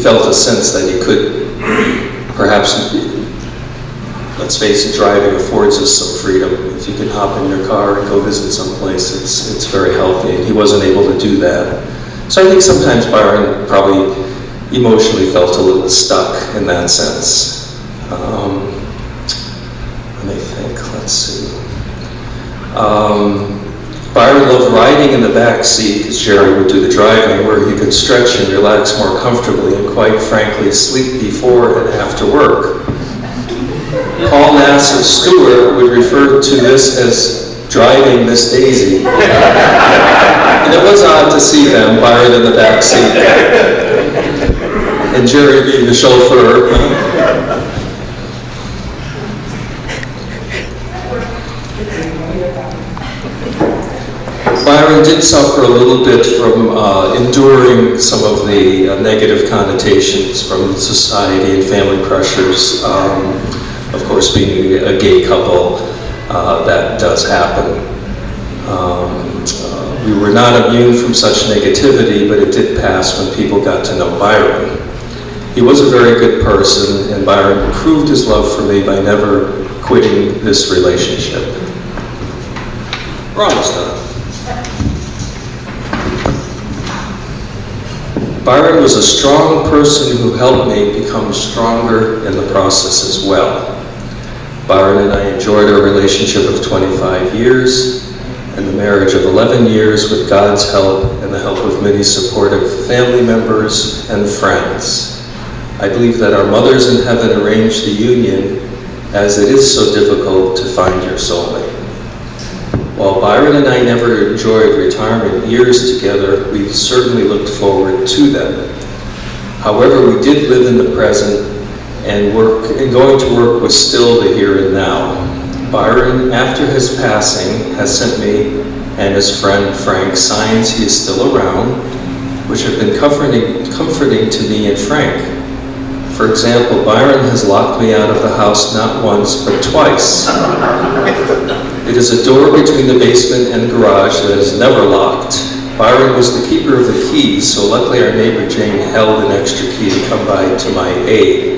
felt a sense that he could perhaps, let's face it, driving affords us some freedom. If you can hop in your car and go visit someplace, it's very healthy, and he wasn't able to do that. So I think sometimes Byron probably emotionally felt a little stuck in that sense. Let me think, let's see. Byron loved riding in the back seat as Jerry would do the driving, where he could stretch and relax more comfortably and, quite frankly, sleep before and after work. Paul Nassar Stewart would refer to this as driving Miss Daisy. And it was odd to see them, Byron in the back seat, and Jerry being the chauffeur. Byron did suffer a little bit from enduring some of the negative connotations from society and family pressures. Of course, being a gay couple, that does happen. We were not immune from such negativity, but it did pass when people got to know Byron. He was a very good person, and Byron proved his love for me by never quitting this relationship. We're almost done. Byron was a strong person who helped me become stronger in the process as well. Byron and I enjoyed our relationship of 25 years and the marriage of 11 years with God's help and the help of many supportive family members and friends. I believe that our mothers in heaven arranged the union, as it is so difficult to find your soulmate. While Byron and I never enjoyed retirement years together, we certainly looked forward to them. However, we did live in the present, and going to work was still the here and now. Byron, after his passing, has sent me and his friend Frank signs he is still around, which have been comforting to me and Frank. For example, Byron has locked me out of the house not once, but twice. It is a door between the basement and garage that is never locked. Byron was the keeper of the keys, so luckily our neighbor Jane held an extra key to come by to my aid.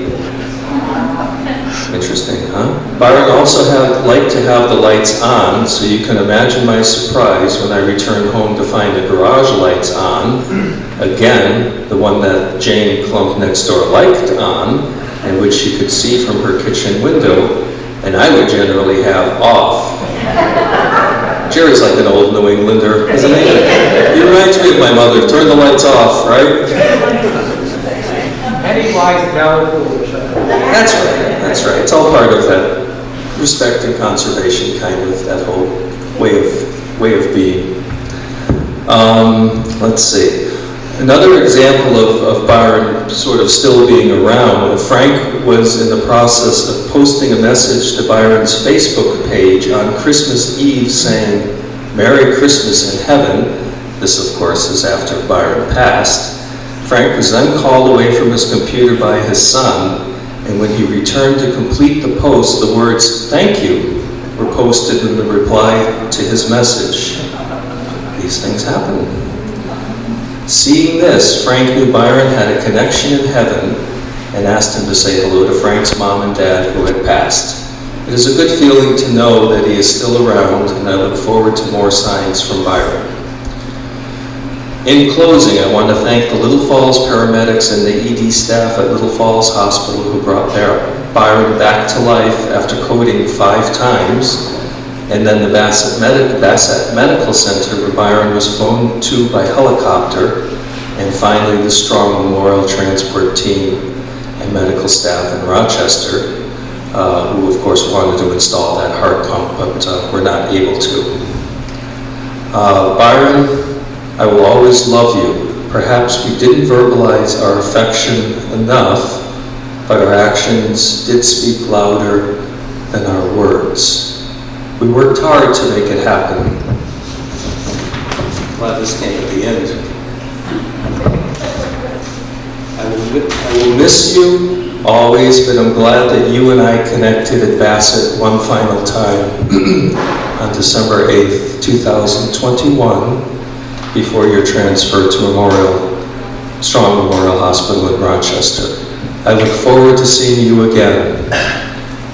Interesting, huh? Byron also liked to have the lights on, so you can imagine my surprise when I returned home to find the garage lights on. Again, the one that Jane Clump next door liked on, and which she could see from her kitchen window, and I would generally have off. Jerry's like an old New Englander, isn't he? He reminds me of my mother. Turn the lights off, right? Penny wise, dollar foolish. That's right, that's right. It's all part of that respect and conservation, kind of that whole way of being. Let's see. Another example of Byron sort of still being around, Frank was in the process of posting a message to Byron's Facebook page on Christmas Eve saying, "Merry Christmas in Heaven." This, of course, is after Byron passed. Frank was then called away from his computer by his son, And when he returned to complete the post, the words, "Thank you," were posted in the reply to his message. These things happen. Seeing this, Frank knew Byron had a connection in heaven and asked him to say hello to Frank's mom and dad who had passed. It is a good feeling to know that he is still around, and I look forward to more signs from Byron. In closing, I want to thank the Little Falls paramedics and the ED staff at Little Falls Hospital who brought Byron back to life after coding 5 times, and then the Bassett Medical Center where Byron was flown to by helicopter, and finally the Strong Memorial Transport team and medical staff in Rochester, who of course wanted to install that heart pump, but were not able to. Byron, I will always love you. Perhaps we didn't verbalize our affection enough, but our actions did speak louder than our words. We worked hard to make it happen. Glad this came at the end. I will miss you always, but I'm glad that you and I connected at Bassett one final time on December 8th, 2021, before your transfer to Strong Memorial Hospital in Rochester. I look forward to seeing you again.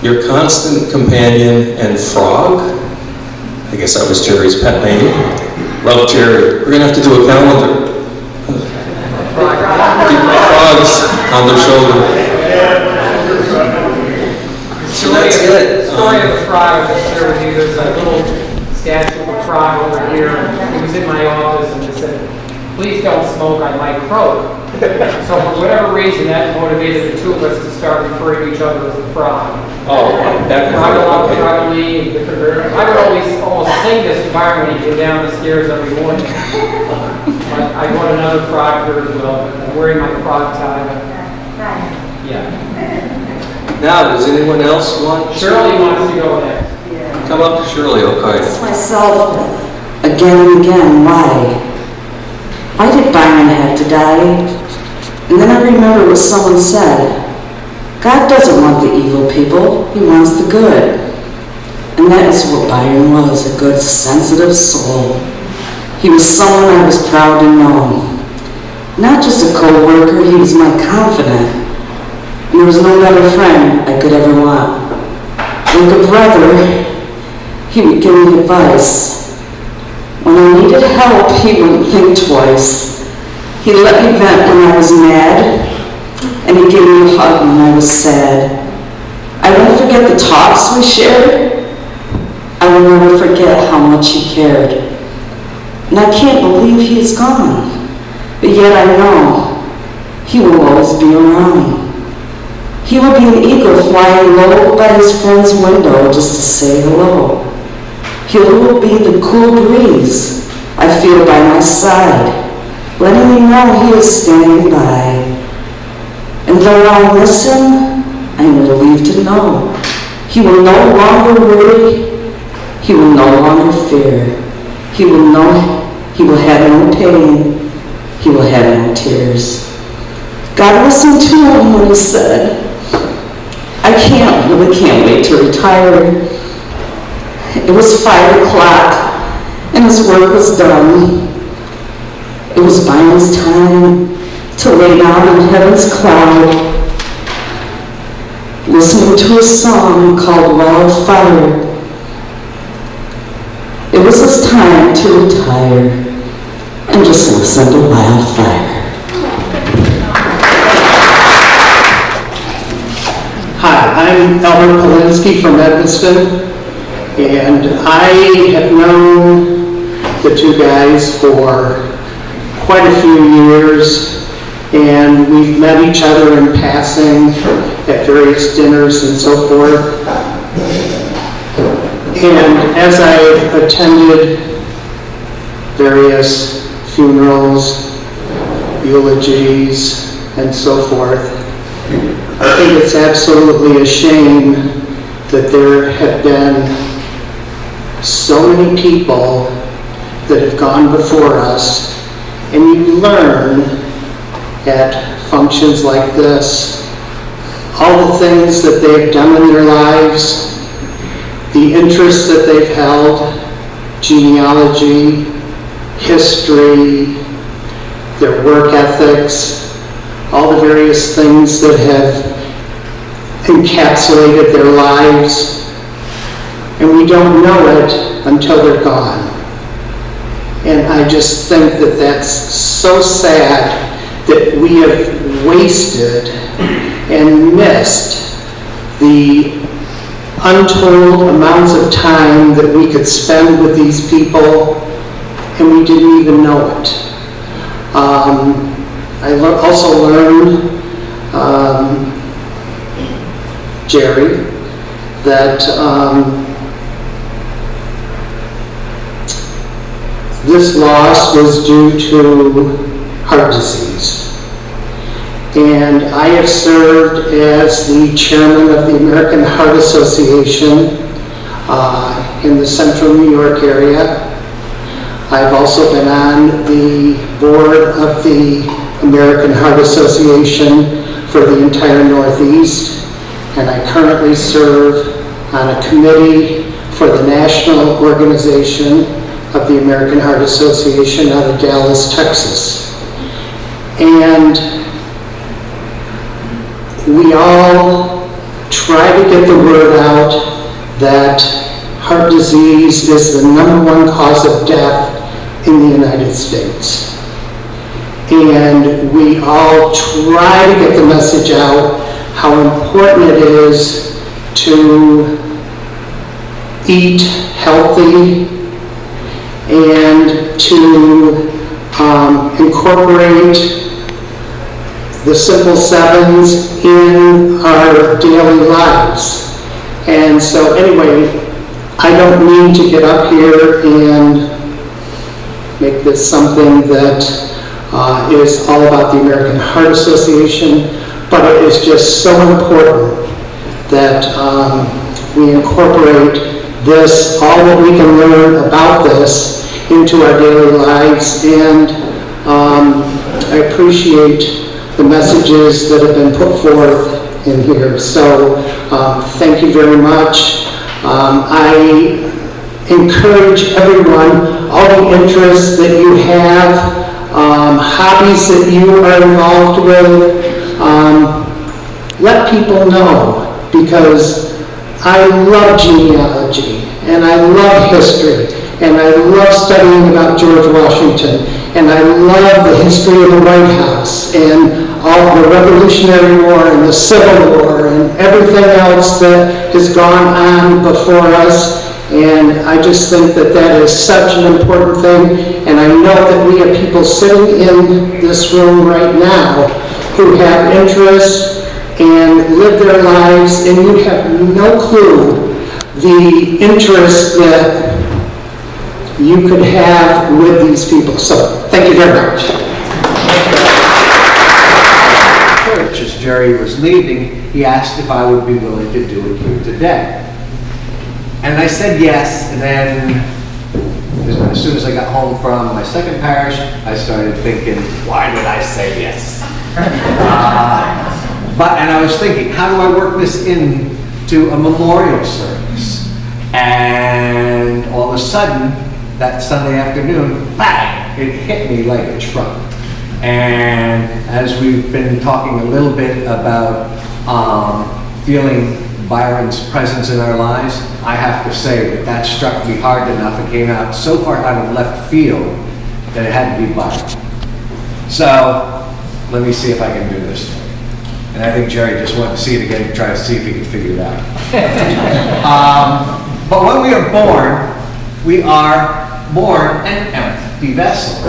Your constant companion and frog, I guess that was Jerry's pet name. Love Jerry. We're gonna have to do a calendar. Keep frogs on their shoulder. So that's it. Story of the frog, I'll just share with you. There's a little statue of a frog over here. He was in my office and he said, "Please don't smoke, I might croak." So for whatever reason, that motivated the two of us to start referring to each other as the frog. Oh, that Frog-a-log, frog-a-lee, different versions. I would almost sing this to Byron when he came down the stairs every morning. But I got another frog here as well. I'm wearing my frog tie. Yeah. Now, does anyone else want? Shirley wants to go next. Come up to Shirley, okay. Ask myself again and again, why? Why did Byron have to die? And then I remember what someone said. God doesn't want the evil people, He wants the good. And that is what Byron was, a good, sensitive soul. He was someone I was proud to know. Not just a co-worker, he was my confidant. And there was no better friend I could ever want. Like a brother, he would give me advice. When I needed help, he wouldn't think twice. He let me vent when I was mad, and he gave me a hug when I was sad. I won't forget the talks we shared. I will never forget how much he cared. And I can't believe he is gone, but yet I know he will always be around. He will be an eagle flying low by his friend's window just to say hello. He will be the cool breeze I feel by my side, letting me know he is standing by. And though I'll miss him, I'm relieved to know he will no longer worry, he will no longer fear. He will have no pain, he will have no tears. God listened to him when he said, I really can't wait to retire. It was 5 o'clock and his work was done. It was Byron's time to lay down in heaven's cloud, listening to a song called Wildfire. It was his time to retire and just listen to Wildfire. Hi, I'm Albert Polinsky from Evanston, and I have known the two guys for quite a few years, and we've met each other in passing at various dinners and so forth. And as I've attended various funerals, eulogies, and so forth, I think it's absolutely a shame that there have been so many people that have gone before us, and you learn at functions like this all the things that they've done in their lives, the interests that they've held, genealogy, history, their work ethics, all the various things that have encapsulated their lives, and we don't know it until they're gone. And I just think that that's so sad that we have wasted and missed the untold amounts of time that we could spend with these people, and we didn't even know it. I also learned, Jerry, that this loss was due to heart disease. And I have served as the chairman of the American Heart Association in the central New York area. I've also been on the board of the American Heart Association for the entire Northeast, and I currently serve on a committee for the national organization of the American Heart Association out of Dallas, Texas. And we all try to get the word out that heart disease is the #1 cause of death in the United States. And we all try to get the message out how important it is to eat healthy and to incorporate the simple sevens in our daily lives. And so anyway, I don't mean to get up here and make this something that is all about the American Heart Association, but it is just so important that we incorporate this, all that we can learn about this, into our daily lives. And I appreciate the messages that have been put forth in here. So thank you very much. I encourage everyone, all the interests that you have, hobbies that you are involved with, let people know, because I love genealogy, and I love history, and I love studying about George Washington, and I love the history of the White House, and all the Revolutionary War, and the Civil War, and everything else that has gone on before us. And I just think that that is such an important thing. And I know that we have people sitting in this room right now who have interests and live their lives, and you have no clue the interest that you could have with these people. So thank you very much. As Jerry was leaving, he asked if I would be willing to do it here today. And I said yes, and then as soon as I got home from my second parish, I started thinking, why did I say yes? And I was thinking, how do I work this into a memorial service? And all of a sudden, that Sunday afternoon, bang, it hit me like a truck. And as we've been talking a little bit about feeling Byron's presence in our lives, I have to say that struck me hard enough. It came out so far out of left field that it had to be Byron. So let me see if I can do this. And I think Jerry just wanted to see it again to try to see if he could figure it out. But when we are born an empty vessel.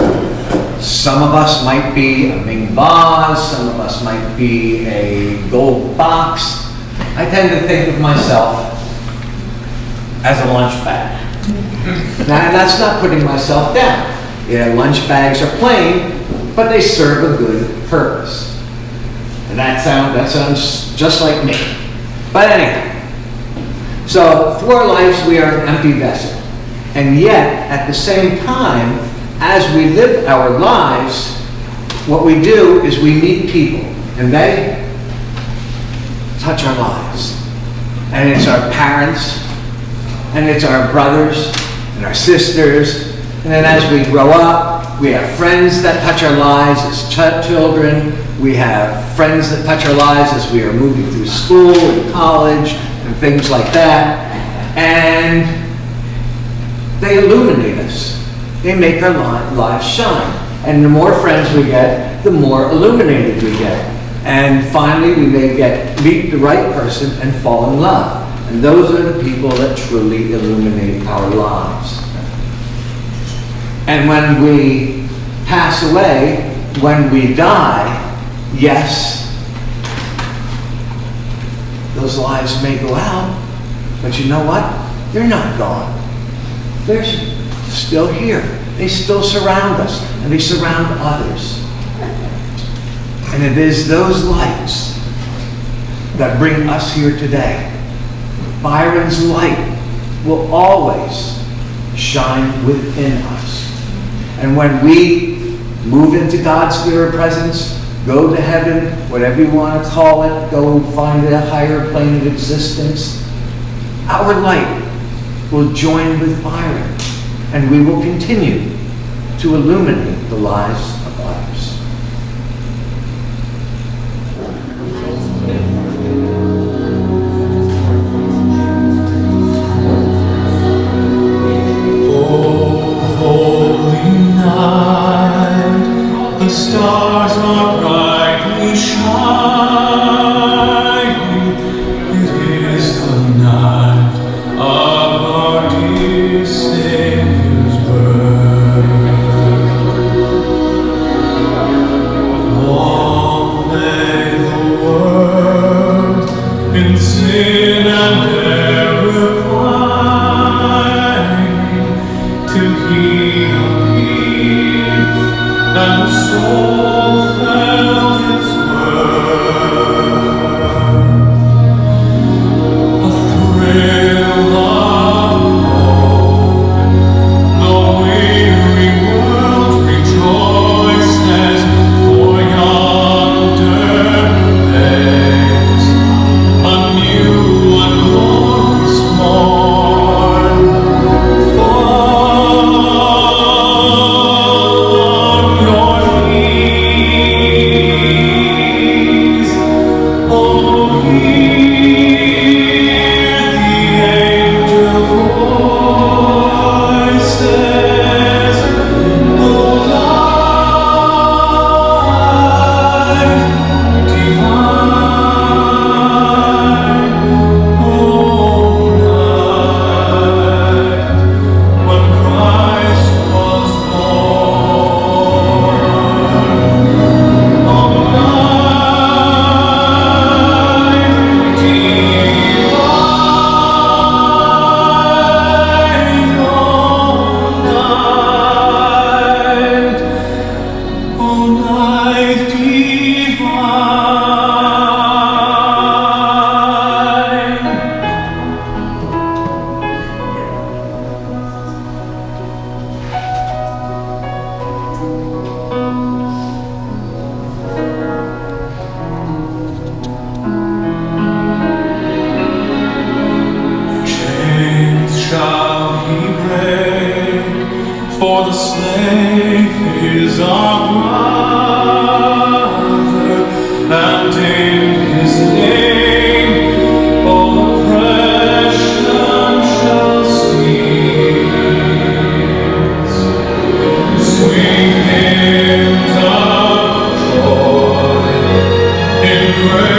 Some of us might be a Ming vase, some of us might be a gold box. I tend to think of myself as a lunch bag. Now, that's not putting myself down. Yeah, lunch bags are plain, but they serve a good purpose. And that sounds just like me. But anyhow, so through our lives, we are an empty vessel. And yet, at the same time, as we live our lives, what we do is we meet people, and they touch our lives. And it's our parents, and it's our brothers, and our sisters, and then as we grow up, we have friends that touch our lives as children, we have friends that touch our lives as we are moving through school and college, and things like that, and they illuminate us. They make our lives shine. And the more friends we get, the more illuminated we get. And finally, we may meet the right person and fall in love. And those are the people that truly illuminate our lives. And when we pass away, when we die, yes, those lives may go out, but you know what? They're not gone. They're still here. They still surround us, and they surround others. And it is those lights that bring us here today. Byron's light will always shine within us. And when we move into God's spirit presence, go to heaven, whatever you want to call it, go find a higher plane of existence, our light will join with Byron, and we will continue to illuminate the lives of others. The stars are brightly shining. It is the night of our dear Savior's birth. Long lay the world in sin and error pining, till He appeared and the soul felt its worth. A thrill of hope, the weary world rejoices, for yonder lays a new and glorious morn. For the slave is our brother, and in his name all oppression shall cease. Sweet hymns of joy in praise.